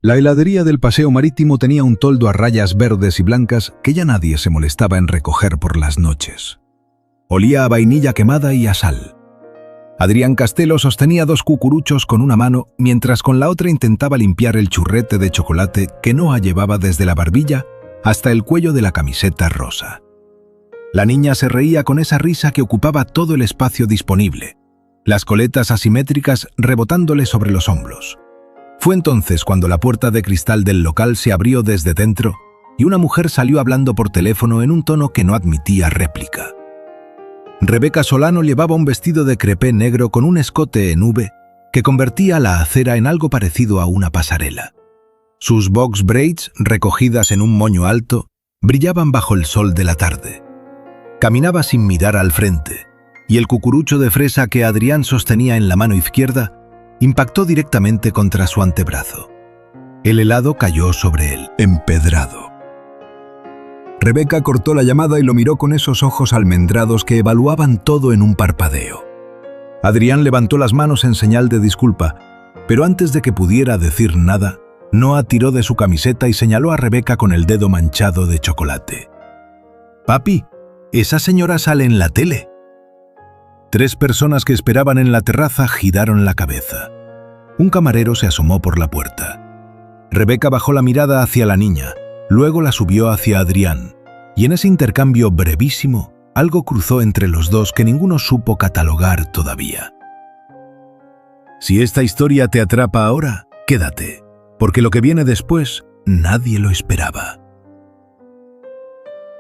La heladería del paseo marítimo tenía un toldo a rayas verdes y blancas que ya nadie se molestaba en recoger por las noches. Olía a vainilla quemada y a sal. Adrián Castelo sostenía 2 cucuruchos con una mano, mientras con la otra intentaba limpiar el churrete de chocolate que Noa llevaba desde la barbilla hasta el cuello de la camiseta rosa. La niña se reía con esa risa que ocupaba todo el espacio disponible, las coletas asimétricas rebotándole sobre los hombros. Fue entonces cuando la puerta de cristal del local se abrió desde dentro y una mujer salió hablando por teléfono en un tono que no admitía réplica. Rebeca Solano llevaba un vestido de crepé negro con un escote en V que convertía la acera en algo parecido a una pasarela. Sus box braids, recogidas en un moño alto, brillaban bajo el sol de la tarde. Caminaba sin mirar al frente, y el cucurucho de fresa que Adrián sostenía en la mano izquierda impactó directamente contra su antebrazo. El helado cayó sobre él, empedrado. Rebeca cortó la llamada y lo miró con esos ojos almendrados que evaluaban todo en un parpadeo. Adrián levantó las manos en señal de disculpa, pero antes de que pudiera decir nada, Noa tiró de su camiseta y señaló a Rebeca con el dedo manchado de chocolate. «Papi, esa señora sale en la tele». 3 personas que esperaban en la terraza giraron la cabeza. Un camarero se asomó por la puerta. Rebeca bajó la mirada hacia la niña, luego la subió hacia Adrián, y en ese intercambio brevísimo, algo cruzó entre los dos que ninguno supo catalogar todavía. Si esta historia te atrapa ahora, quédate, porque lo que viene después, nadie lo esperaba.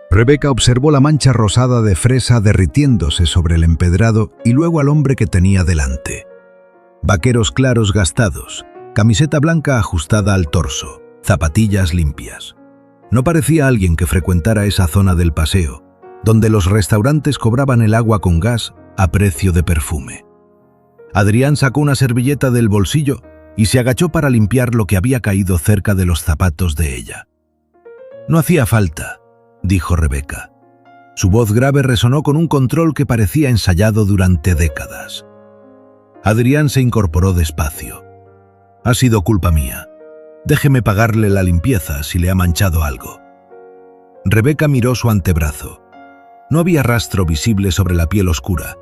Rebeca observó la mancha rosada de fresa derritiéndose sobre el empedrado y luego al hombre que tenía delante. Vaqueros claros gastados, camiseta blanca ajustada al torso, zapatillas limpias. No parecía alguien que frecuentara esa zona del paseo, donde los restaurantes cobraban el agua con gas a precio de perfume. Adrián sacó una servilleta del bolsillo y se agachó para limpiar lo que había caído cerca de los zapatos de ella. «No hacía falta», dijo Rebeca. Su voz grave resonó con un control que parecía ensayado durante décadas. Adrián se incorporó despacio. «Ha sido culpa mía. Déjeme pagarle la limpieza si le ha manchado algo». Rebeca miró su antebrazo. No había rastro visible sobre la piel oscura,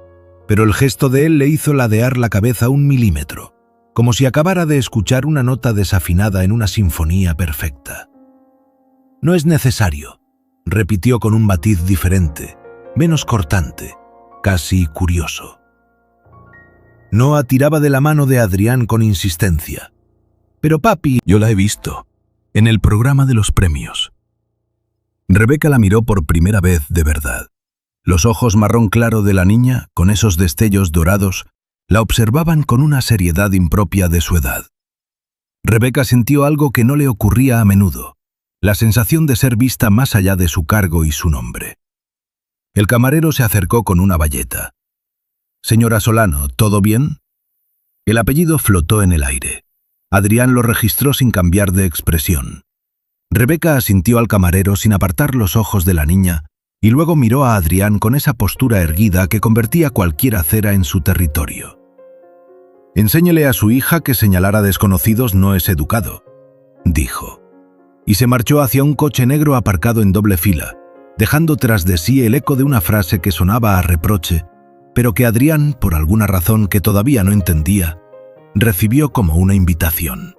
pero el gesto de él le hizo ladear la cabeza 1 milímetro, como si acabara de escuchar una nota desafinada en una sinfonía perfecta. «No es necesario», repitió con un matiz diferente, menos cortante, casi curioso. Noa tiraba de la mano de Adrián con insistencia. «Pero papi, yo la he visto, en el programa de los premios». Rebeca la miró por primera vez de verdad. Los ojos marrón claro de la niña, con esos destellos dorados, la observaban con una seriedad impropia de su edad. Rebeca sintió algo que no le ocurría a menudo, la sensación de ser vista más allá de su cargo y su nombre. El camarero se acercó con una bayeta. «Señora Solano, ¿todo bien?». El apellido flotó en el aire. Adrián lo registró sin cambiar de expresión. Rebeca asintió al camarero sin apartar los ojos de la niña y luego miró a Adrián con esa postura erguida que convertía cualquier acera en su territorio. «Enséñele a su hija que señalar a desconocidos no es educado», dijo, y se marchó hacia un coche negro aparcado en doble fila, dejando tras de sí el eco de una frase que sonaba a reproche, pero que Adrián, por alguna razón que todavía no entendía, recibió como una invitación.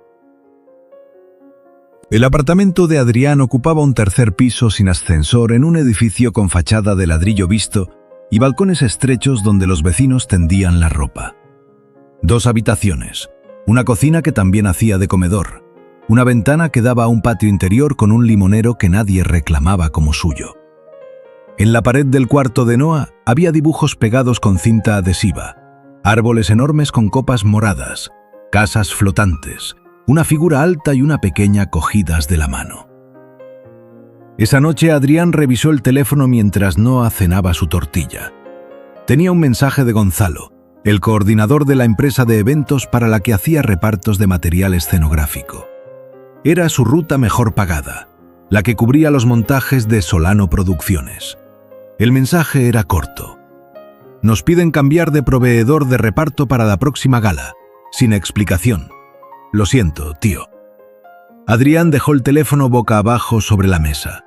El apartamento de Adrián ocupaba un 3er piso sin ascensor en un edificio con fachada de ladrillo visto y balcones estrechos donde los vecinos tendían la ropa. 2 habitaciones, una cocina que también hacía de comedor, una ventana que daba a un patio interior con un limonero que nadie reclamaba como suyo. En la pared del cuarto de Noa había dibujos pegados con cinta adhesiva, árboles enormes con copas moradas, casas flotantes, una figura alta y una pequeña cogidas de la mano. Esa noche Adrián revisó el teléfono mientras Noa cenaba su tortilla. Tenía un mensaje de Gonzalo, el coordinador de la empresa de eventos para la que hacía repartos de material escenográfico. Era su ruta mejor pagada, la que cubría los montajes de Solano Producciones. El mensaje era corto. «Nos piden cambiar de proveedor de reparto para la próxima gala, sin explicación. Lo siento, tío». Adrián dejó el teléfono boca abajo sobre la mesa.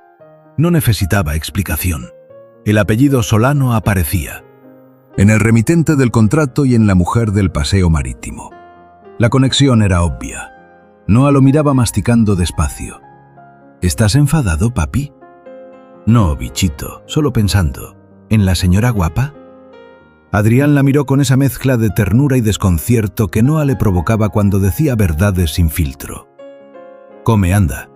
No necesitaba explicación. El apellido Solano aparecía en el remitente del contrato y en la mujer del paseo marítimo. La conexión era obvia. Noa lo miraba masticando despacio. ¿Estás enfadado, papi? No, bichito, solo pensando. ¿En la señora guapa? Adrián la miró con esa mezcla de ternura y desconcierto que Noa le provocaba cuando decía verdades sin filtro. Come, anda.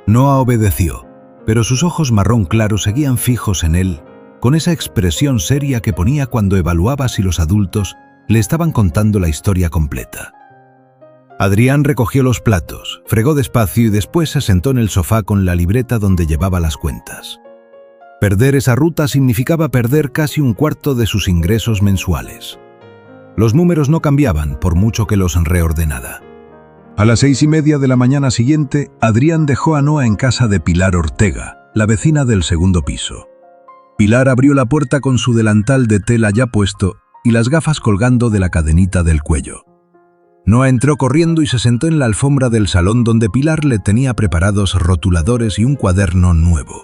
Noa obedeció, pero sus ojos marrón claro seguían fijos en él, con esa expresión seria que ponía cuando evaluaba si los adultos le estaban contando la historia completa. Adrián recogió los platos, fregó despacio y después se sentó en el sofá con la libreta donde llevaba las cuentas. Perder esa ruta significaba perder casi un cuarto de sus ingresos mensuales. Los números no cambiaban por mucho que los reordenara. A las 6:30 de la mañana siguiente, Adrián dejó a Noa en casa de Pilar Ortega, la vecina del segundo piso. Pilar abrió la puerta con su delantal de tela ya puesto y las gafas colgando de la cadenita del cuello. Noa entró corriendo y se sentó en la alfombra del salón donde Pilar le tenía preparados rotuladores y un cuaderno nuevo.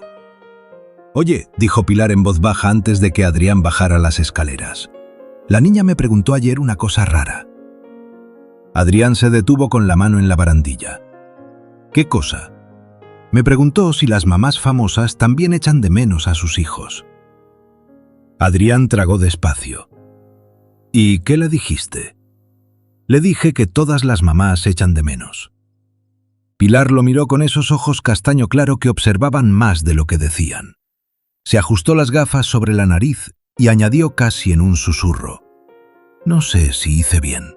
«Oye», dijo Pilar en voz baja antes de que Adrián bajara las escaleras. «La niña me preguntó ayer una cosa rara». Adrián se detuvo con la mano en la barandilla. «¿Qué cosa?» Me preguntó si las mamás famosas también echan de menos a sus hijos. Adrián tragó despacio. «¿Y qué le dijiste?» Le dije que todas las mamás echan de menos. Pilar lo miró con esos ojos castaño claro que observaban más de lo que decían. Se ajustó las gafas sobre la nariz y añadió casi en un susurro. «No sé si hice bien».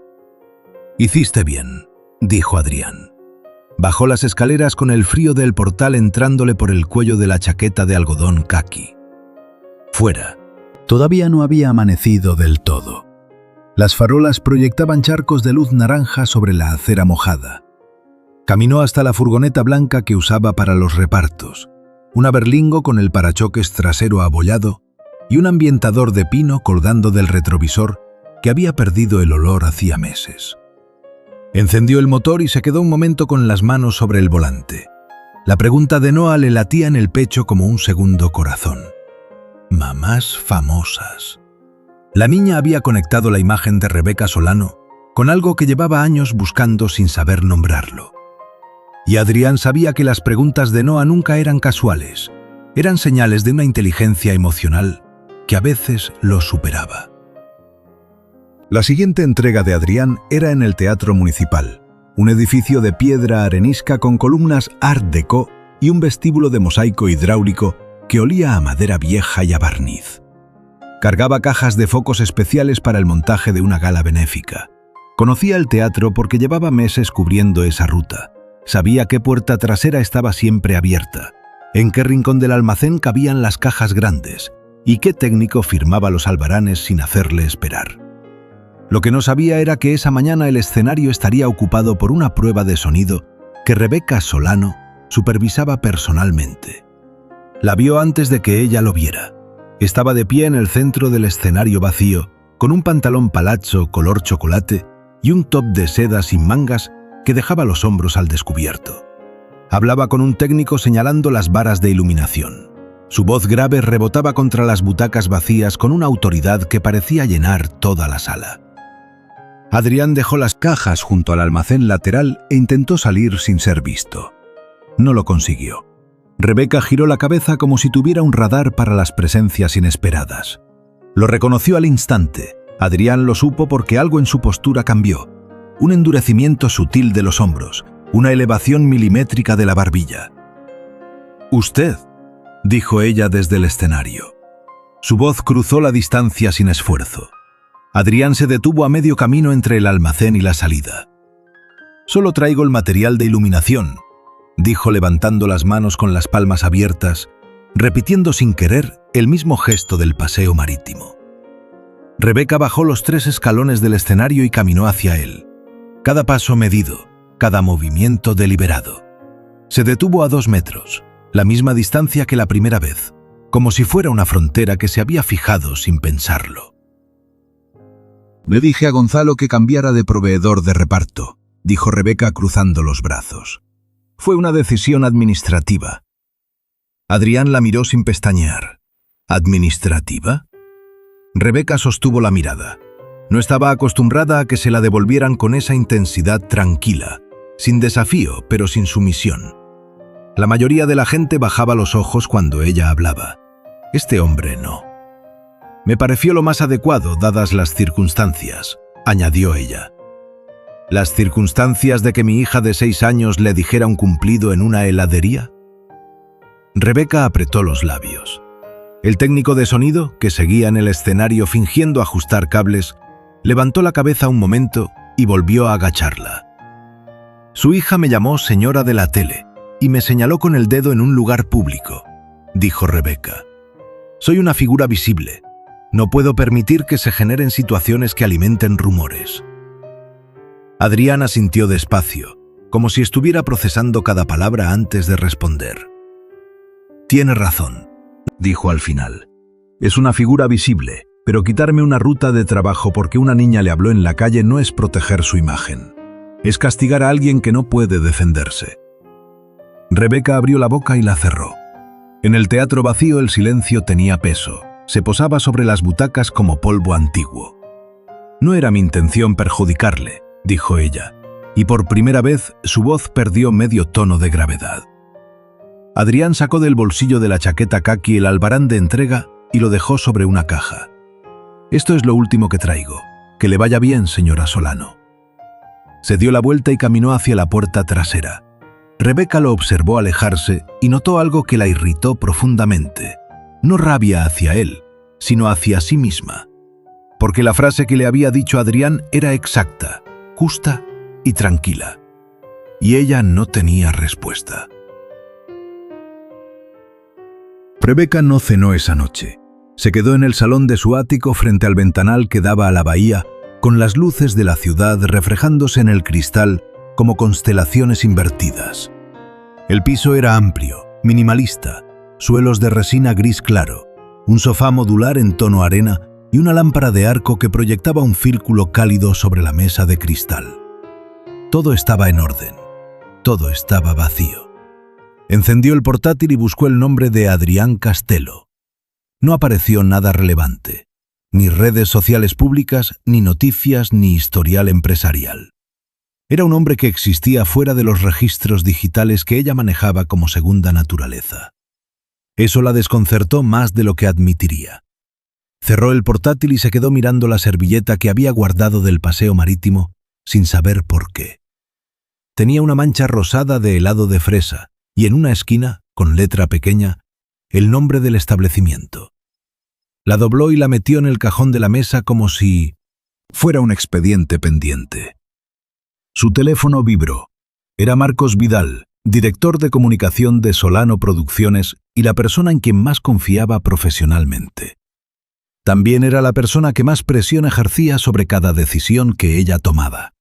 «Hiciste bien», dijo Adrián. Bajó las escaleras con el frío del portal entrándole por el cuello de la chaqueta de algodón caqui. Fuera. Todavía no había amanecido del todo. Las farolas proyectaban charcos de luz naranja sobre la acera mojada. Caminó hasta la furgoneta blanca que usaba para los repartos, una Berlingo con el parachoques trasero abollado y un ambientador de pino colgando del retrovisor que había perdido el olor hacía meses. Encendió el motor y se quedó un momento con las manos sobre el volante. La pregunta de Noa le latía en el pecho como un segundo corazón. Mamás famosas. La niña había conectado la imagen de Rebeca Solano con algo que llevaba años buscando sin saber nombrarlo. Y Adrián sabía que las preguntas de Noa nunca eran casuales, eran señales de una inteligencia emocional que a veces lo superaba. La siguiente entrega de Adrián era en el Teatro Municipal, un edificio de piedra arenisca con columnas Art Deco y un vestíbulo de mosaico hidráulico que olía a madera vieja y a barniz. Cargaba cajas de focos especiales para el montaje de una gala benéfica. Conocía el teatro porque llevaba meses cubriendo esa ruta. Sabía qué puerta trasera estaba siempre abierta, en qué rincón del almacén cabían las cajas grandes y qué técnico firmaba los albaranes sin hacerle esperar. Lo que no sabía era que esa mañana el escenario estaría ocupado por una prueba de sonido que Rebeca Solano supervisaba personalmente. La vio antes de que ella lo viera. Estaba de pie en el centro del escenario vacío, con un pantalón palazzo color chocolate y un top de seda sin mangas que dejaba los hombros al descubierto. Hablaba con un técnico señalando las varas de iluminación. Su voz grave rebotaba contra las butacas vacías con una autoridad que parecía llenar toda la sala. Adrián dejó las cajas junto al almacén lateral e intentó salir sin ser visto. No lo consiguió. Rebeca giró la cabeza como si tuviera un radar para las presencias inesperadas. Lo reconoció al instante. Adrián lo supo porque algo en su postura cambió. Un endurecimiento sutil de los hombros, una elevación milimétrica de la barbilla. «Usted», dijo ella desde el escenario. Su voz cruzó la distancia sin esfuerzo. Adrián se detuvo a medio camino entre el almacén y la salida. «Solo traigo el material de iluminación», dijo levantando las manos con las palmas abiertas, repitiendo sin querer el mismo gesto del paseo marítimo. Rebeca bajó los 3 escalones del escenario y caminó hacia él. Cada paso medido, cada movimiento deliberado. Se detuvo a 2 metros, la misma distancia que la primera vez, como si fuera una frontera que se había fijado sin pensarlo. «Le dije a Gonzalo que cambiara de proveedor de reparto», dijo Rebeca cruzando los brazos. Fue una decisión administrativa. Adrián la miró sin pestañear. ¿Administrativa? Rebeca sostuvo la mirada. No estaba acostumbrada a que se la devolvieran con esa intensidad tranquila, sin desafío, pero sin sumisión. La mayoría de la gente bajaba los ojos cuando ella hablaba. Este hombre no. Me pareció lo más adecuado dadas las circunstancias, añadió ella. ¿Las circunstancias de que mi hija de 6 años le dijera un cumplido en una heladería? Rebeca apretó los labios. El técnico de sonido, que seguía en el escenario fingiendo ajustar cables, levantó la cabeza un momento y volvió a agacharla. Su hija me llamó señora de la tele y me señaló con el dedo en un lugar público, dijo Rebeca. Soy una figura visible. No puedo permitir que se generen situaciones que alimenten rumores. Adrián asintió despacio, como si estuviera procesando cada palabra antes de responder. Tiene razón, dijo al final. Es una figura visible, pero quitarme una ruta de trabajo porque una niña le habló en la calle no es proteger su imagen. Es castigar a alguien que no puede defenderse. Rebeca abrió la boca y la cerró. En el teatro vacío el silencio tenía peso. Se posaba sobre las butacas como polvo antiguo. No era mi intención perjudicarle, dijo ella, y por primera vez su voz perdió medio tono de gravedad. Adrián sacó del bolsillo de la chaqueta caqui el albarán de entrega y lo dejó sobre una caja. Esto es lo último que traigo. Que le vaya bien, señora Solano. Se dio la vuelta y caminó hacia la puerta trasera. Rebeca lo observó alejarse y notó algo que la irritó profundamente. No rabia hacia él, sino hacia sí misma. Porque la frase que le había dicho Adrián era exacta, justa y tranquila. Y ella no tenía respuesta. Rebeca no cenó esa noche. Se quedó en el salón de su ático frente al ventanal que daba a la bahía, con las luces de la ciudad reflejándose en el cristal como constelaciones invertidas. El piso era amplio, minimalista, suelos de resina gris claro, un sofá modular en tono arena y una lámpara de arco que proyectaba un círculo cálido sobre la mesa de cristal. Todo estaba en orden. Todo estaba vacío. Encendió el portátil y buscó el nombre de Adrián Castelo. No apareció nada relevante. Ni redes sociales públicas, ni noticias, ni historial empresarial. Era un hombre que existía fuera de los registros digitales que ella manejaba como segunda naturaleza. Eso la desconcertó más de lo que admitiría. Cerró el portátil y se quedó mirando la servilleta que había guardado del paseo marítimo, sin saber por qué. Tenía una mancha rosada de helado de fresa y en una esquina, con letra pequeña, el nombre del establecimiento. La dobló y la metió en el cajón de la mesa como si fuera un expediente pendiente. Su teléfono vibró. Era Marcos Vidal, director de comunicación de Solano Producciones y la persona en quien más confiaba profesionalmente. También era la persona que más presión ejercía sobre cada decisión que ella tomaba.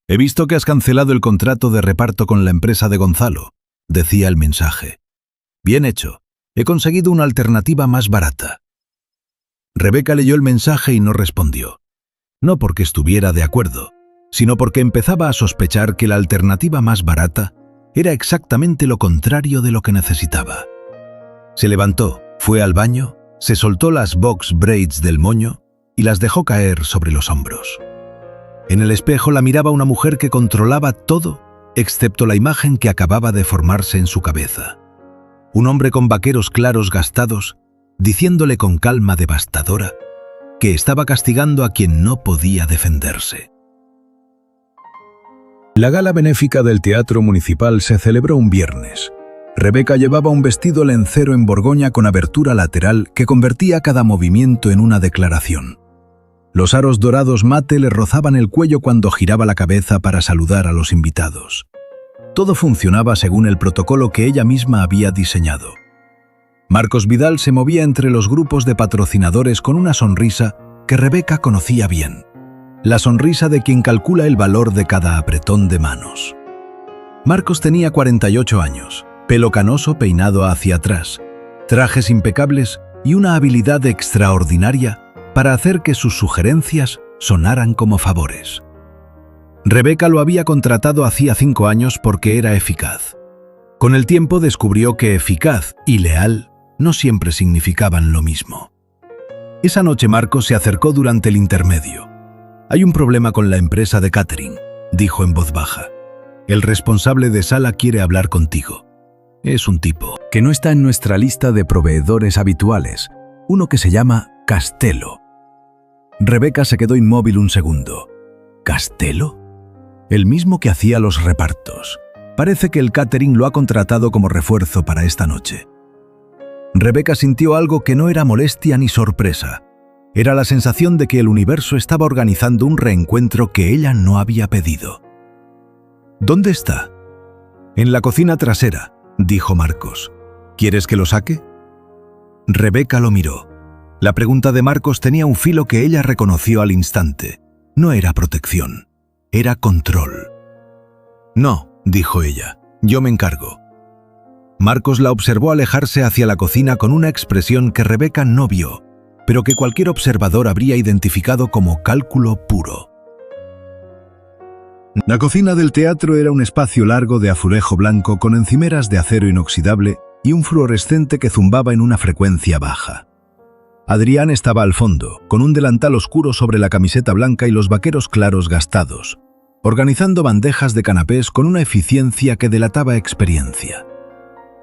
«He visto que has cancelado el contrato de reparto con la empresa de Gonzalo», decía el mensaje. «Bien hecho. He conseguido una alternativa más barata». Rebeca leyó el mensaje y no respondió. No porque estuviera de acuerdo, sino porque empezaba a sospechar que la alternativa más barata era exactamente lo contrario de lo que necesitaba. Se levantó, fue al baño, se soltó las box braids del moño y las dejó caer sobre los hombros. En el espejo la miraba una mujer que controlaba todo, excepto la imagen que acababa de formarse en su cabeza. Un hombre con vaqueros claros gastados, diciéndole con calma devastadora que estaba castigando a quien no podía defenderse. La gala benéfica del Teatro Municipal se celebró un viernes. Rebeca llevaba un vestido lencero en borgoña con abertura lateral que convertía cada movimiento en una declaración. Los aros dorados mate le rozaban el cuello cuando giraba la cabeza para saludar a los invitados. Todo funcionaba según el protocolo que ella misma había diseñado. Marcos Vidal se movía entre los grupos de patrocinadores con una sonrisa que Rebeca conocía bien. La sonrisa de quien calcula el valor de cada apretón de manos. Marcos tenía 48 años, pelo canoso peinado hacia atrás, trajes impecables y una habilidad extraordinaria para hacer que sus sugerencias sonaran como favores. Rebeca lo había contratado hacía 5 años porque era eficaz. Con el tiempo descubrió que eficaz y leal no siempre significaban lo mismo. Esa noche Marcos se acercó durante el intermedio. «Hay un problema con la empresa de catering», dijo en voz baja. «El responsable de sala quiere hablar contigo. Es un tipo que no está en nuestra lista de proveedores habituales, uno que se llama Castelo». Rebeca se quedó inmóvil un segundo. ¿Castelo? El mismo que hacía los repartos. Parece que el catering lo ha contratado como refuerzo para esta noche. Rebeca sintió algo que no era molestia ni sorpresa. Era la sensación de que el universo estaba organizando un reencuentro que ella no había pedido. «¿Dónde está?» «En la cocina trasera», dijo Marcos. «¿Quieres que lo saque?» Rebeca lo miró. La pregunta de Marcos tenía un filo que ella reconoció al instante. No era protección, era control. «No», dijo ella, «yo me encargo». Marcos la observó alejarse hacia la cocina con una expresión que Rebeca no vio, pero que cualquier observador habría identificado como cálculo puro. La cocina del teatro era un espacio largo de azulejo blanco con encimeras de acero inoxidable y un fluorescente que zumbaba en una frecuencia baja. Adrián estaba al fondo, con un delantal oscuro sobre la camiseta blanca y los vaqueros claros gastados, organizando bandejas de canapés con una eficiencia que delataba experiencia.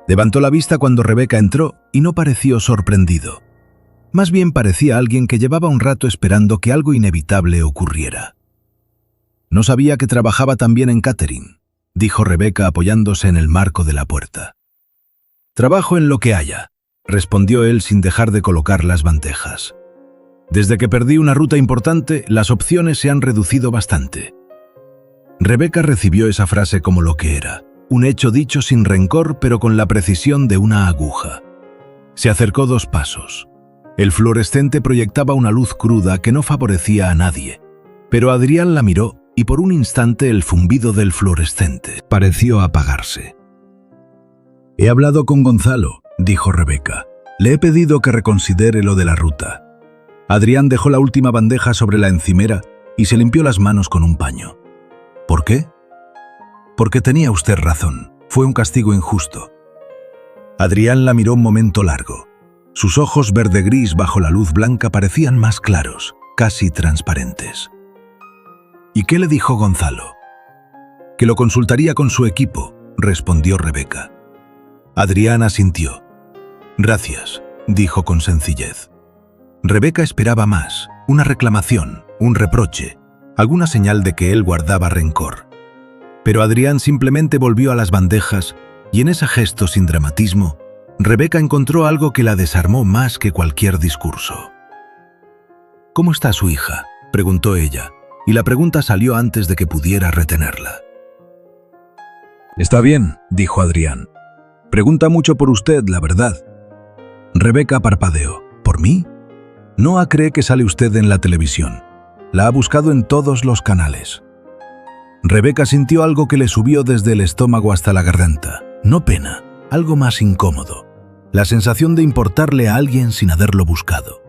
Levantó la vista cuando Rebeca entró y no pareció sorprendido. Más bien parecía alguien que llevaba un rato esperando que algo inevitable ocurriera. «No sabía que trabajaba también en catering», dijo Rebeca apoyándose en el marco de la puerta. «Trabajo en lo que haya», respondió él sin dejar de colocar las bandejas. «Desde que perdí una ruta importante, las opciones se han reducido bastante». Rebeca recibió esa frase como lo que era, un hecho dicho sin rencor pero con la precisión de una aguja. Se acercó 2 pasos. El fluorescente proyectaba una luz cruda que no favorecía a nadie, pero Adrián la miró y por un instante el zumbido del fluorescente pareció apagarse. «He hablado con Gonzalo», dijo Rebeca. «Le he pedido que reconsidere lo de la ruta». Adrián dejó la última bandeja sobre la encimera y se limpió las manos con un paño. «¿Por qué?» «Porque tenía usted razón. Fue un castigo injusto». Adrián la miró un momento largo. Sus ojos verde-gris bajo la luz blanca parecían más claros, casi transparentes. «¿Y qué le dijo Gonzalo?» «Que lo consultaría con su equipo», respondió Rebeca. Adrián asintió. «Gracias», dijo con sencillez. Rebeca esperaba más, una reclamación, un reproche, alguna señal de que él guardaba rencor. Pero Adrián simplemente volvió a las bandejas y en ese gesto sin dramatismo, Rebeca encontró algo que la desarmó más que cualquier discurso. «¿Cómo está su hija?», preguntó ella, y la pregunta salió antes de que pudiera retenerla. «Está bien», dijo Adrián. «Pregunta mucho por usted, la verdad». Rebeca parpadeó. «¿Por mí? Noah cree que sale usted en la televisión. La ha buscado en todos los canales». Rebeca sintió algo que le subió desde el estómago hasta la garganta. No pena, algo más incómodo. La sensación de importarle a alguien sin haberlo buscado.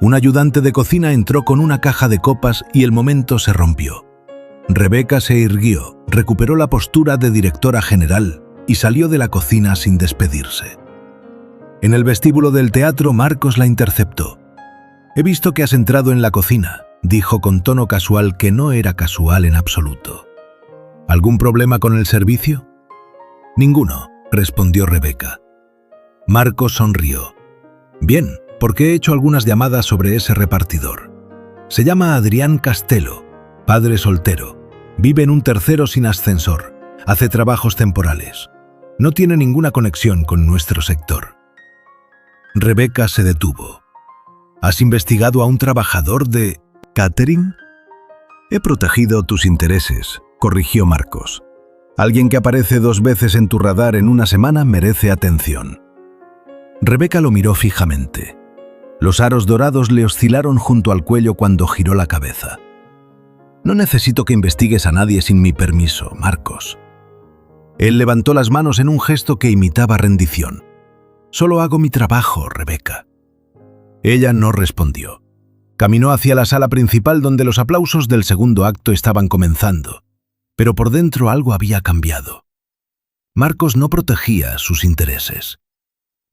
Un ayudante de cocina entró con una caja de copas y el momento se rompió. Rebeca se irguió, recuperó la postura de directora general y salió de la cocina sin despedirse. En el vestíbulo del teatro, Marcos la interceptó. «He visto que has entrado en la cocina», dijo con tono casual que no era casual en absoluto. «¿Algún problema con el servicio?» «Ninguno», respondió Rebeca. Marcos sonrió. «Bien, porque he hecho algunas llamadas sobre ese repartidor. Se llama Adrián Castelo, padre soltero, vive en un tercero sin ascensor, hace trabajos temporales. No tiene ninguna conexión con nuestro sector». Rebeca se detuvo. «¿Has investigado a un trabajador de catering?» «He protegido tus intereses», corrigió Marcos. «Alguien que aparece 2 veces en tu radar en una semana merece atención». Rebeca lo miró fijamente. Los aros dorados le oscilaron junto al cuello cuando giró la cabeza. «No necesito que investigues a nadie sin mi permiso, Marcos». Él levantó las manos en un gesto que imitaba rendición. «Solo hago mi trabajo, Rebeca». Ella no respondió. Caminó hacia la sala principal donde los aplausos del segundo acto estaban comenzando, pero por dentro algo había cambiado. Marcos no protegía sus intereses.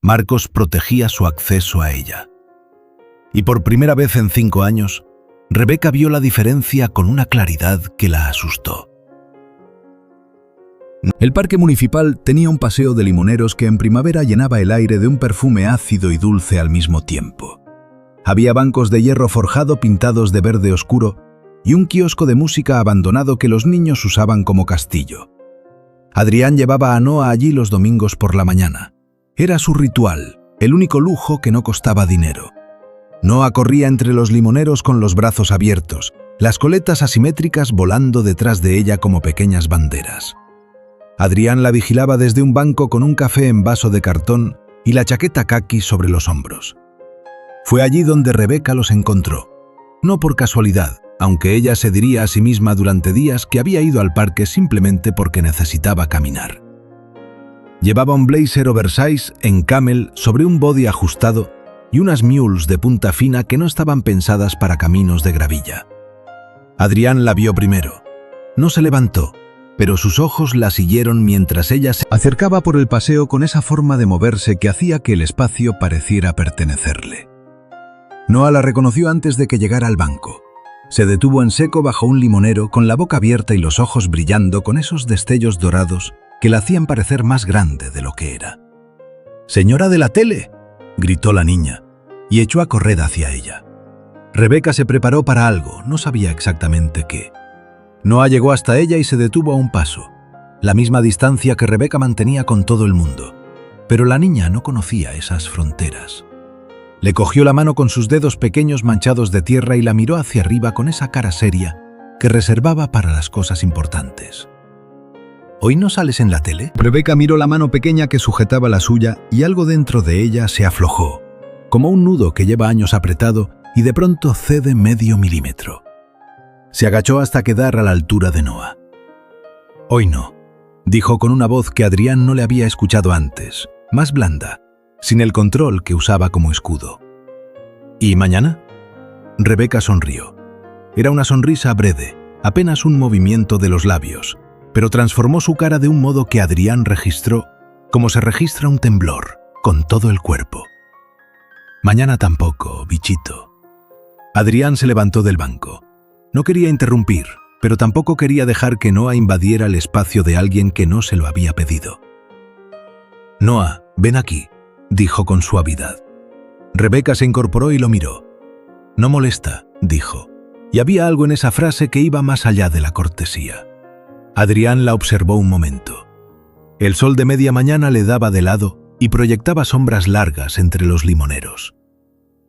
Marcos protegía su acceso a ella. Y por primera vez en 5 años, Rebeca vio la diferencia con una claridad que la asustó. El parque municipal tenía un paseo de limoneros que en primavera llenaba el aire de un perfume ácido y dulce al mismo tiempo. Había bancos de hierro forjado pintados de verde oscuro y un kiosco de música abandonado que los niños usaban como castillo. Adrián llevaba a Noah allí los domingos por la mañana. Era su ritual, el único lujo que no costaba dinero. Noah corría entre los limoneros con los brazos abiertos, las coletas asimétricas volando detrás de ella como pequeñas banderas. Adrián la vigilaba desde un banco con un café en vaso de cartón y la chaqueta caqui sobre los hombros. Fue allí donde Rebeca los encontró. No por casualidad, aunque ella se diría a sí misma durante días que había ido al parque simplemente porque necesitaba caminar. Llevaba un blazer oversize en camel sobre un body ajustado y unas mules de punta fina que no estaban pensadas para caminos de gravilla. Adrián la vio primero. No se levantó, pero sus ojos la siguieron mientras ella se acercaba por el paseo con esa forma de moverse que hacía que el espacio pareciera pertenecerle. Noah la reconoció antes de que llegara al banco. Se detuvo en seco bajo un limonero con la boca abierta y los ojos brillando con esos destellos dorados que la hacían parecer más grande de lo que era. «¡Señora de la tele!», gritó la niña, y echó a correr hacia ella. Rebeca se preparó para algo, no sabía exactamente qué. Noah llegó hasta ella y se detuvo a un paso, la misma distancia que Rebeca mantenía con todo el mundo, pero la niña no conocía esas fronteras. Le cogió la mano con sus dedos pequeños manchados de tierra y la miró hacia arriba con esa cara seria que reservaba para las cosas importantes. «¿Hoy no sales en la tele?». Rebeca miró la mano pequeña que sujetaba la suya y algo dentro de ella se aflojó, como un nudo que lleva años apretado y de pronto cede medio milímetro. Se agachó hasta quedar a la altura de Noah. «Hoy no», dijo con una voz que Adrián no le había escuchado antes, más blanda, sin el control que usaba como escudo. «¿Y mañana?». Rebeca sonrió. Era una sonrisa breve, apenas un movimiento de los labios, pero transformó su cara de un modo que Adrián registró como se registra un temblor, con todo el cuerpo. «Mañana tampoco, bichito». Adrián se levantó del banco. No quería interrumpir, pero tampoco quería dejar que Noah invadiera el espacio de alguien que no se lo había pedido. «Noah, ven aquí», dijo con suavidad. Rebeca se incorporó y lo miró. «No molesta», dijo, y había algo en esa frase que iba más allá de la cortesía. Adrián la observó un momento. El sol de media mañana le daba de lado y proyectaba sombras largas entre los limoneros.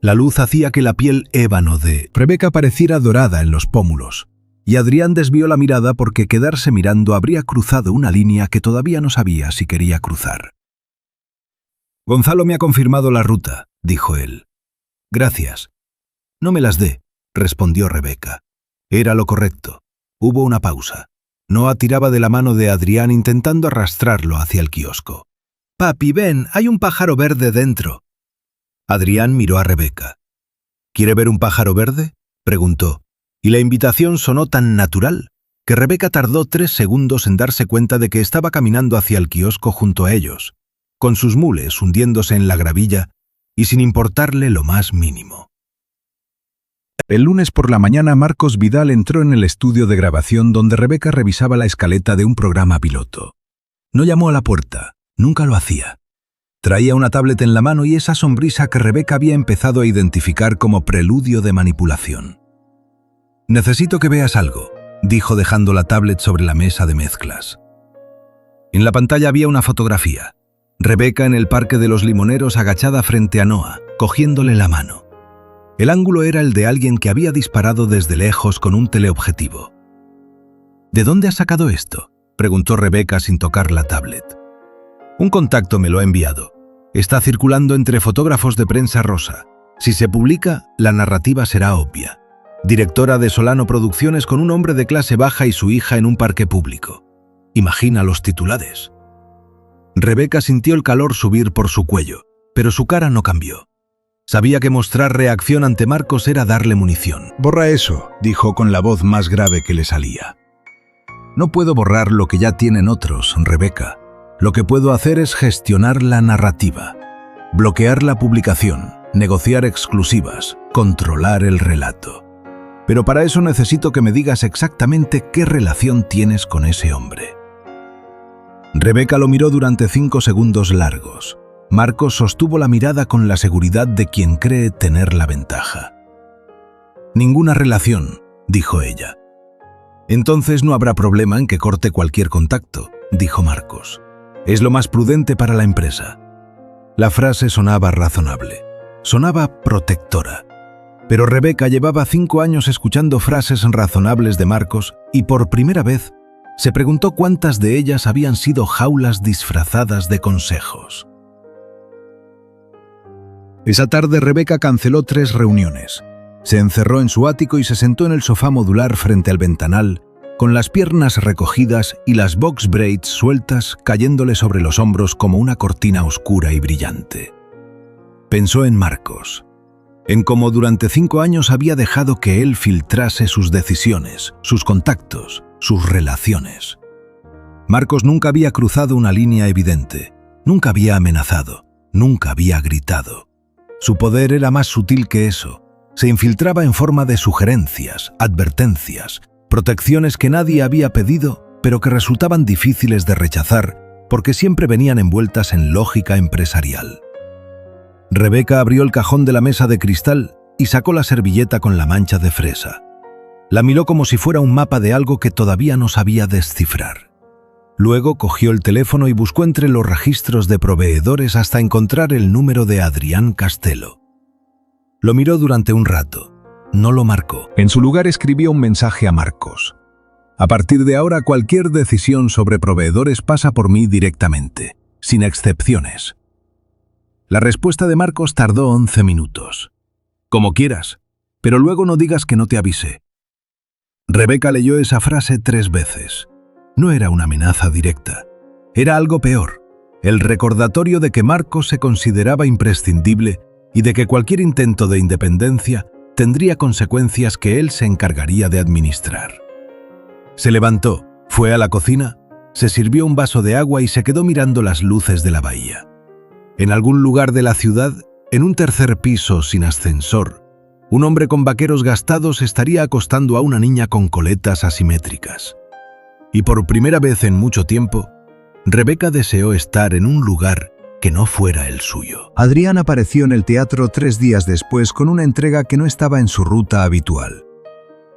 La luz hacía que la piel ébano de Rebeca pareciera dorada en los pómulos, y Adrián desvió la mirada porque quedarse mirando habría cruzado una línea que todavía no sabía si quería cruzar. «Gonzalo me ha confirmado la ruta», dijo él. «Gracias». «No me las dé», respondió Rebeca. Era lo correcto. Hubo una pausa. Noah tiraba de la mano de Adrián intentando arrastrarlo hacia el kiosco. «Papi, ven, hay un pájaro verde dentro». Adrián miró a Rebeca. «¿Quiere ver un pájaro verde?», preguntó, y la invitación sonó tan natural que Rebeca tardó 3 segundos en darse cuenta de que estaba caminando hacia el kiosco junto a ellos, con sus mules hundiéndose en la gravilla y sin importarle lo más mínimo. El lunes por la mañana Marcos Vidal entró en el estudio de grabación donde Rebeca revisaba la escaleta de un programa piloto. No llamó a la puerta, nunca lo hacía. Traía una tablet en la mano y esa sonrisa que Rebeca había empezado a identificar como preludio de manipulación. «Necesito que veas algo», dijo dejando la tablet sobre la mesa de mezclas. En la pantalla había una fotografía. Rebeca en el Parque de los Limoneros agachada frente a Noah, cogiéndole la mano. El ángulo era el de alguien que había disparado desde lejos con un teleobjetivo. «¿De dónde has sacado esto?», preguntó Rebeca sin tocar la tablet. «Un contacto me lo ha enviado. Está circulando entre fotógrafos de prensa rosa. Si se publica, la narrativa será obvia. Directora de Solano Producciones con un hombre de clase baja y su hija en un parque público. Imagina los titulares». Rebeca sintió el calor subir por su cuello, pero su cara no cambió. Sabía que mostrar reacción ante Marcos era darle munición. «Borra eso», dijo con la voz más grave que le salía. «No puedo borrar lo que ya tienen otros, Rebeca. Lo que puedo hacer es gestionar la narrativa, bloquear la publicación, negociar exclusivas, controlar el relato. Pero para eso necesito que me digas exactamente qué relación tienes con ese hombre». Rebeca lo miró durante 5 segundos largos. Marcos sostuvo la mirada con la seguridad de quien cree tener la ventaja. «Ninguna relación», dijo ella. «Entonces no habrá problema en que corte cualquier contacto», dijo Marcos. «Es lo más prudente para la empresa». La frase sonaba razonable, sonaba protectora. Pero Rebeca llevaba 5 años escuchando frases razonables de Marcos y por primera vez se preguntó cuántas de ellas habían sido jaulas disfrazadas de consejos. Esa tarde Rebeca canceló 3 reuniones. Se encerró en su ático y se sentó en el sofá modular frente al ventanal, con las piernas recogidas y las box braids sueltas cayéndole sobre los hombros como una cortina oscura y brillante. Pensó en Marcos, en cómo durante 5 años había dejado que él filtrase sus decisiones, sus contactos, sus relaciones. Marcos nunca había cruzado una línea evidente, nunca había amenazado, nunca había gritado. Su poder era más sutil que eso. Se infiltraba en forma de sugerencias, advertencias, protecciones que nadie había pedido, pero que resultaban difíciles de rechazar porque siempre venían envueltas en lógica empresarial. Rebeca abrió el cajón de la mesa de cristal y sacó la servilleta con la mancha de fresa. La miró como si fuera un mapa de algo que todavía no sabía descifrar. Luego cogió el teléfono y buscó entre los registros de proveedores hasta encontrar el número de Adrián Castelo. Lo miró durante un rato. No lo marcó. En su lugar escribió un mensaje a Marcos. «A partir de ahora cualquier decisión sobre proveedores pasa por mí directamente, sin excepciones». La respuesta de Marcos tardó 11 minutos. «Como quieras, pero luego no digas que no te avisé». Rebeca leyó esa frase 3 veces. No era una amenaza directa. Era algo peor, el recordatorio de que Marcos se consideraba imprescindible y de que cualquier intento de independencia tendría consecuencias que él se encargaría de administrar. Se levantó, fue a la cocina, se sirvió un vaso de agua y se quedó mirando las luces de la bahía. En algún lugar de la ciudad, en un 3er piso sin ascensor, un hombre con vaqueros gastados estaría acostando a una niña con coletas asimétricas. Y por primera vez en mucho tiempo, Rebeca deseó estar en un lugar que no fuera el suyo. Adrián apareció en el teatro 3 días después con una entrega que no estaba en su ruta habitual.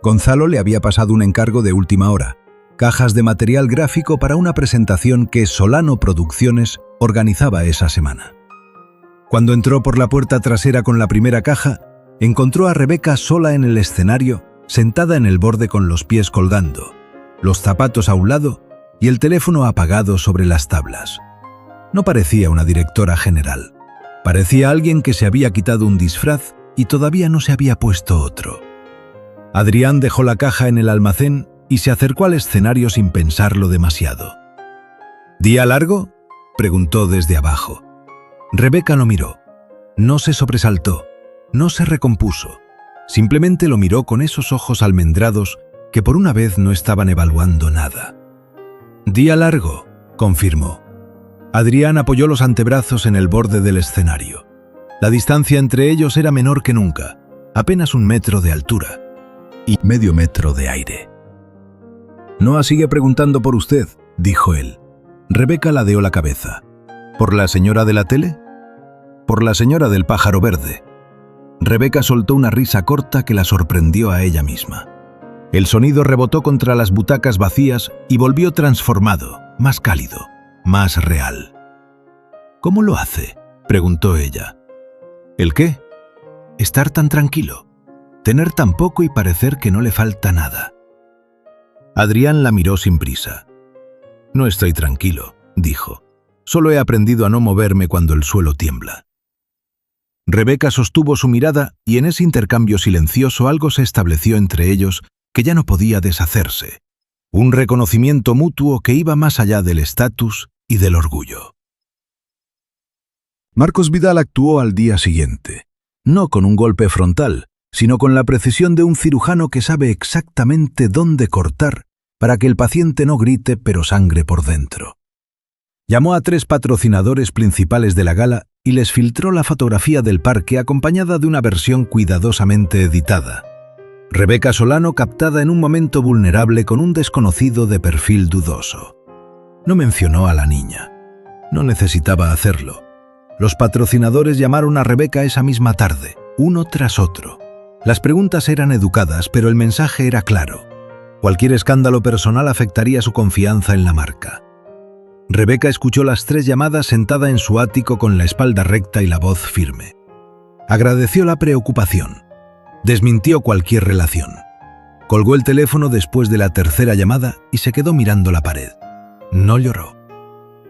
Gonzalo le había pasado un encargo de última hora, cajas de material gráfico para una presentación que Solano Producciones organizaba esa semana. Cuando entró por la puerta trasera con la primera caja, encontró a Rebeca sola en el escenario, sentada en el borde con los pies colgando, los zapatos a un lado y el teléfono apagado sobre las tablas. No parecía una directora general. Parecía alguien que se había quitado un disfraz y todavía no se había puesto otro. Adrián dejó la caja en el almacén y se acercó al escenario sin pensarlo demasiado. ¿Día largo?, preguntó desde abajo. Rebeca lo miró. No se sobresaltó, no se recompuso. Simplemente lo miró con esos ojos almendrados que por una vez no estaban evaluando nada. «Día largo», confirmó. Adrián apoyó los antebrazos en el borde del escenario. La distancia entre ellos era menor que nunca, apenas 1 metro de altura y medio metro de aire. «Noah sigue preguntando por usted», dijo él. Rebeca ladeó la cabeza. «¿Por la señora de la tele?» «Por la señora del pájaro verde». Rebeca soltó una risa corta que la sorprendió a ella misma. El sonido rebotó contra las butacas vacías y volvió transformado, más cálido, más real. «¿Cómo lo hace?», preguntó ella. «¿El qué?». «Estar tan tranquilo, tener tan poco y parecer que no le falta nada». Adrián la miró sin prisa. «No estoy tranquilo», dijo. «Solo he aprendido a no moverme cuando el suelo tiembla». Rebeca sostuvo su mirada y en ese intercambio silencioso algo se estableció entre ellos que ya no podía deshacerse. Un reconocimiento mutuo que iba más allá del estatus y del orgullo. Marcos Vidal actuó al día siguiente. No con un golpe frontal, sino con la precisión de un cirujano que sabe exactamente dónde cortar para que el paciente no grite pero sangre por dentro. Llamó a 3 patrocinadores principales de la gala y les filtró la fotografía del parque acompañada de una versión cuidadosamente editada. Rebeca Solano captada en un momento vulnerable con un desconocido de perfil dudoso. No mencionó a la niña. No necesitaba hacerlo. Los patrocinadores llamaron a Rebeca esa misma tarde, uno tras otro. Las preguntas eran educadas, pero el mensaje era claro. Cualquier escándalo personal afectaría su confianza en la marca. Rebeca escuchó las 3 llamadas sentada en su ático con la espalda recta y la voz firme. Agradeció la preocupación. Desmintió cualquier relación. Colgó el teléfono después de la 3ª llamada y se quedó mirando la pared. No lloró.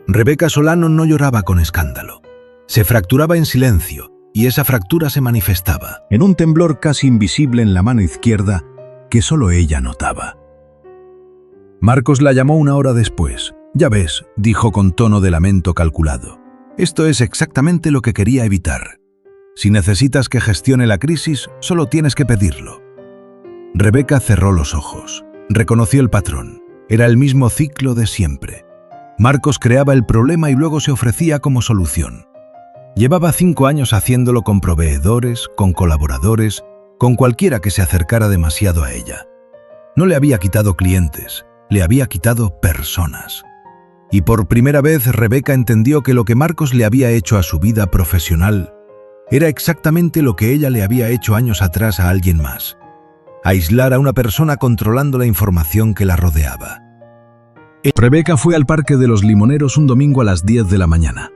Rebeca Solano no lloraba con escándalo. Se fracturaba en silencio y esa fractura se manifestaba en un temblor casi invisible en la mano izquierda que solo ella notaba. Marcos la llamó 1 hora después. «Ya ves», dijo con tono de lamento calculado. «Esto es exactamente lo que quería evitar. Si necesitas que gestione la crisis, solo tienes que pedirlo». Rebeca cerró los ojos. Reconoció el patrón. Era el mismo ciclo de siempre. Marcos creaba el problema y luego se ofrecía como solución. Llevaba 5 años haciéndolo con proveedores, con colaboradores, con cualquiera que se acercara demasiado a ella. No le había quitado clientes, le había quitado personas. Y por primera vez Rebeca entendió que lo que Marcos le había hecho a su vida profesional era exactamente lo que ella le había hecho años atrás a alguien más. Aislar a una persona controlando la información que la rodeaba. Rebeca fue al Parque de los Limoneros un domingo a las 10 de la mañana.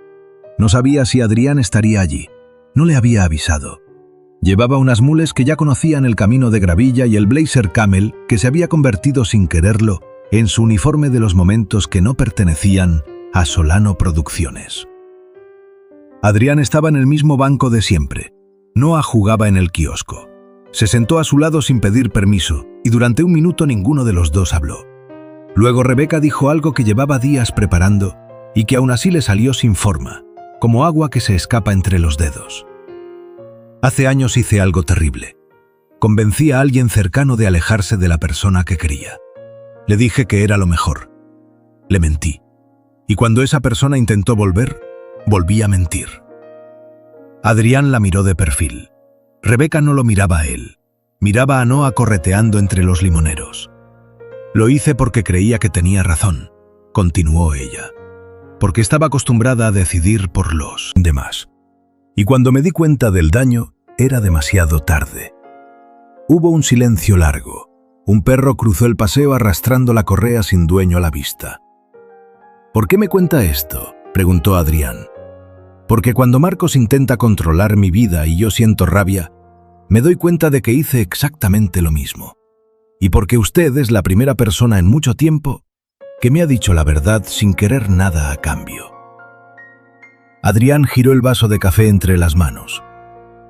No sabía si Adrián estaría allí. No le había avisado. Llevaba unas mules que ya conocían el camino de gravilla y el blazer camel que se había convertido sin quererlo en su uniforme de los momentos que no pertenecían a Solano Producciones. Adrián estaba en el mismo banco de siempre. Noah jugaba en el kiosco. Se sentó a su lado sin pedir permiso y durante 1 minuto ninguno de los dos habló. Luego Rebeca dijo algo que llevaba días preparando y que aún así le salió sin forma, como agua que se escapa entre los dedos. Hace años hice algo terrible. Convencí a alguien cercano de alejarse de la persona que quería. Le dije que era lo mejor. Le mentí. Y cuando esa persona intentó volver, volví a mentir. Adrián la miró de perfil. Rebeca no lo miraba a él. Miraba a Noah correteando entre los limoneros. Lo hice porque creía que tenía razón, continuó ella. Porque estaba acostumbrada a decidir por los demás. Y cuando me di cuenta del daño, era demasiado tarde. Hubo un silencio largo. Un perro cruzó el paseo arrastrando la correa sin dueño a la vista. ¿Por qué me cuenta esto?, preguntó Adrián. Porque cuando Marcos intenta controlar mi vida y yo siento rabia, me doy cuenta de que hice exactamente lo mismo. Y porque usted es la primera persona en mucho tiempo que me ha dicho la verdad sin querer nada a cambio. Adrián giró el vaso de café entre las manos.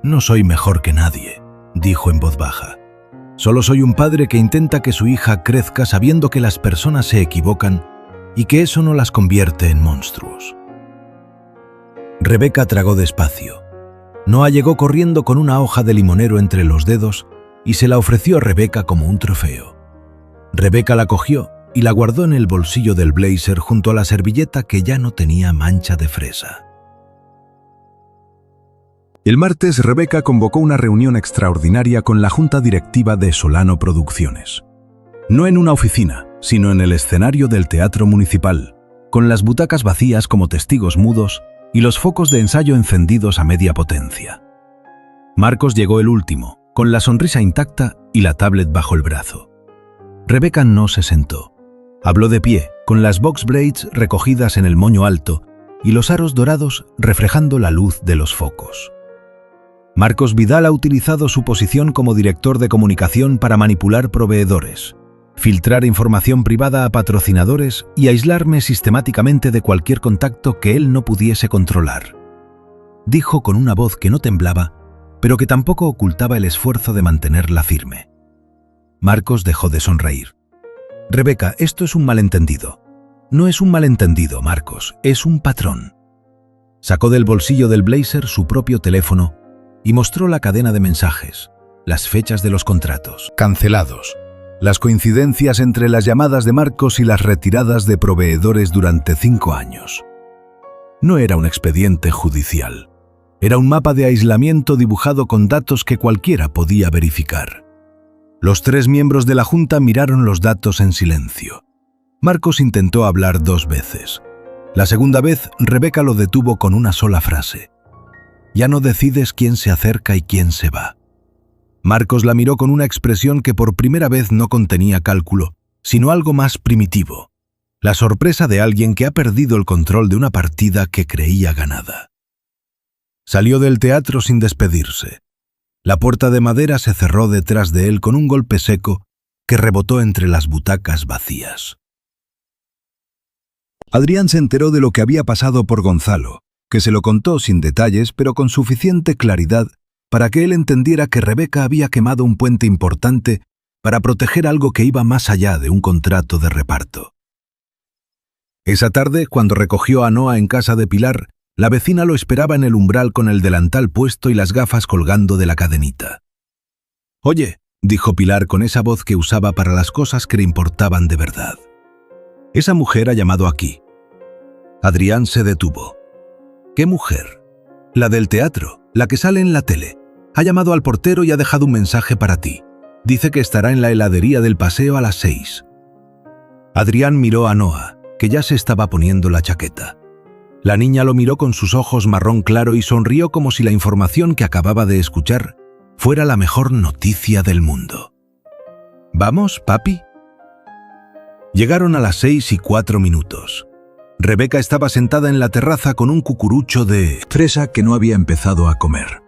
No soy mejor que nadie, dijo en voz baja. Solo soy un padre que intenta que su hija crezca sabiendo que las personas se equivocan y que eso no las convierte en monstruos. Rebeca tragó despacio. Noah llegó corriendo con una hoja de limonero entre los dedos y se la ofreció a Rebeca como un trofeo. Rebeca la cogió y la guardó en el bolsillo del blazer junto a la servilleta que ya no tenía mancha de fresa. El martes, Rebeca convocó una reunión extraordinaria con la junta directiva de Solano Producciones. No en una oficina, sino en el escenario del Teatro Municipal, con las butacas vacías como testigos mudos y los focos de ensayo encendidos a media potencia. Marcos llegó el último, con la sonrisa intacta y la tablet bajo el brazo. Rebeca no se sentó. Habló de pie, con las box braids recogidas en el moño alto y los aros dorados reflejando la luz de los focos. Marcos Vidal ha utilizado su posición como director de comunicación para manipular proveedores, filtrar información privada a patrocinadores y aislarme sistemáticamente de cualquier contacto que él no pudiese controlar. Dijo con una voz que no temblaba, pero que tampoco ocultaba el esfuerzo de mantenerla firme. Marcos dejó de sonreír. Rebeca, esto es un malentendido. No es un malentendido, Marcos, es un patrón. Sacó del bolsillo del blazer su propio teléfono y mostró la cadena de mensajes, las fechas de los contratos. Cancelados. Las coincidencias entre las llamadas de Marcos y las retiradas de proveedores durante 5 años. No era un expediente judicial. Era un mapa de aislamiento dibujado con datos que cualquiera podía verificar. Los 3 miembros de la Junta miraron los datos en silencio. Marcos intentó hablar 2 veces. La segunda vez, Rebeca lo detuvo con una sola frase. Ya no decides quién se acerca y quién se va. Marcos la miró con una expresión que por primera vez no contenía cálculo, sino algo más primitivo. La sorpresa de alguien que ha perdido el control de una partida que creía ganada. Salió del teatro sin despedirse. La puerta de madera se cerró detrás de él con un golpe seco que rebotó entre las butacas vacías. Adrián se enteró de lo que había pasado por Gonzalo, que se lo contó sin detalles pero con suficiente claridad para que él entendiera que Rebeca había quemado un puente importante para proteger algo que iba más allá de un contrato de reparto. Esa tarde, cuando recogió a Noa en casa de Pilar, la vecina lo esperaba en el umbral con el delantal puesto y las gafas colgando de la cadenita. «Oye», dijo Pilar con esa voz que usaba para las cosas que le importaban de verdad. «Esa mujer ha llamado aquí». Adrián se detuvo. «¿Qué mujer?» «La del teatro, la que sale en la tele. Ha llamado al portero y ha dejado un mensaje para ti. Dice que estará en la heladería del paseo a las 6. Adrián miró a Noa, que ya se estaba poniendo la chaqueta. La niña lo miró con sus ojos marrón claro y sonrió como si la información que acababa de escuchar fuera la mejor noticia del mundo. «¿Vamos, papi?» Llegaron a las 6:04. Rebeca estaba sentada en la terraza con un cucurucho de fresa que no había empezado a comer.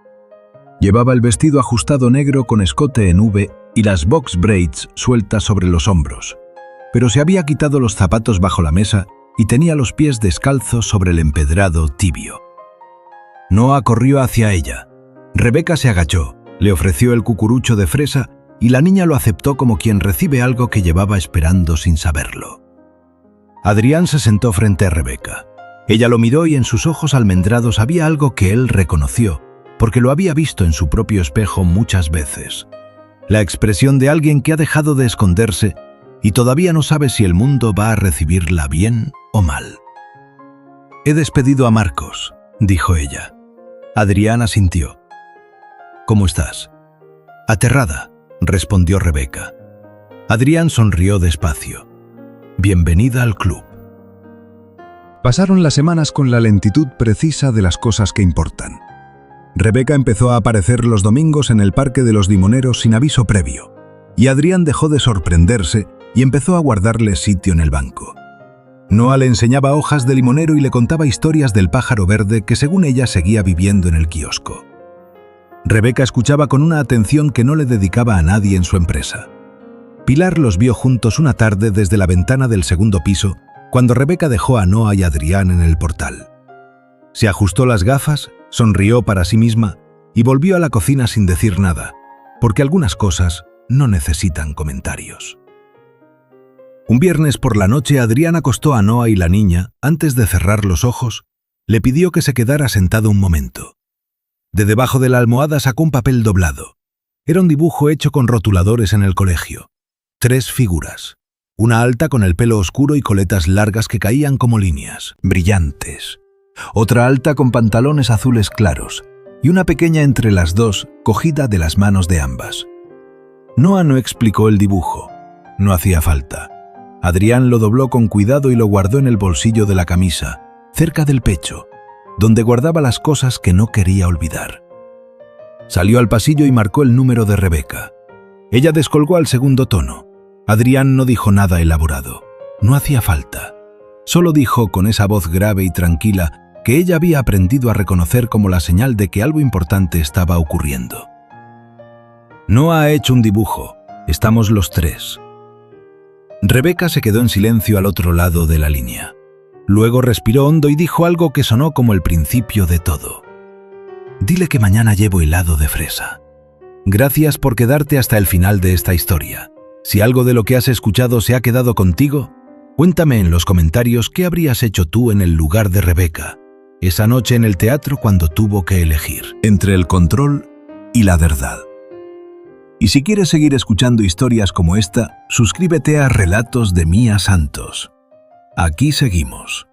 Llevaba el vestido ajustado negro con escote en V y las box braids sueltas sobre los hombros, pero se había quitado los zapatos bajo la mesa y tenía los pies descalzos sobre el empedrado tibio. Noa corrió hacia ella. Rebeca se agachó, le ofreció el cucurucho de fresa y la niña lo aceptó como quien recibe algo que llevaba esperando sin saberlo. Adrián se sentó frente a Rebeca. Ella lo miró y en sus ojos almendrados había algo que él reconoció, porque lo había visto en su propio espejo muchas veces. La expresión de alguien que ha dejado de esconderse y todavía no sabe si el mundo va a recibirla bien o mal. «He despedido a Marcos», dijo ella. Adrián asintió. «¿Cómo estás?» «Aterrada», respondió Rebeca. Adrián sonrió despacio. «Bienvenida al club». Pasaron las semanas con la lentitud precisa de las cosas que importan. Rebeca empezó a aparecer los domingos en el Parque de los Limoneros sin aviso previo, y Adrián dejó de sorprenderse y empezó a guardarle sitio en el banco. Noa le enseñaba hojas de limonero y le contaba historias del pájaro verde que según ella seguía viviendo en el kiosco. Rebeca escuchaba con una atención que no le dedicaba a nadie en su empresa. Pilar los vio juntos una tarde desde la ventana del segundo piso, cuando Rebeca dejó a Noa y Adrián en el portal. Se ajustó las gafas, sonrió para sí misma y volvió a la cocina sin decir nada, porque algunas cosas no necesitan comentarios. Un viernes por la noche Adrián acostó a Noa y la niña, antes de cerrar los ojos, le pidió que se quedara sentado un momento. De debajo de la almohada sacó un papel doblado. Era un dibujo hecho con rotuladores en el colegio. 3 figuras. Una alta con el pelo oscuro y coletas largas que caían como líneas, brillantes. Otra alta con pantalones azules claros, y una pequeña entre las dos, cogida de las manos de ambas. Noa no explicó el dibujo. No hacía falta. Adrián lo dobló con cuidado y lo guardó en el bolsillo de la camisa, cerca del pecho, donde guardaba las cosas que no quería olvidar. Salió al pasillo y marcó el número de Rebeca. Ella descolgó al segundo tono. Adrián no dijo nada elaborado. No hacía falta. Solo dijo con esa voz grave y tranquila que ella había aprendido a reconocer como la señal de que algo importante estaba ocurriendo. «Noa ha hecho un dibujo. Estamos los 3. Rebeca se quedó en silencio al otro lado de la línea. Luego respiró hondo y dijo algo que sonó como el principio de todo. «Dile que mañana llevo helado de fresa. Gracias por quedarte hasta el final de esta historia. Si algo de lo que has escuchado se ha quedado contigo, cuéntame en los comentarios qué habrías hecho tú en el lugar de Rebeca. esa noche en el teatro cuando tuvo que elegir entre el control y la verdad. Y si quieres seguir escuchando historias como esta, suscríbete a Relatos de Mía Santos. Aquí seguimos.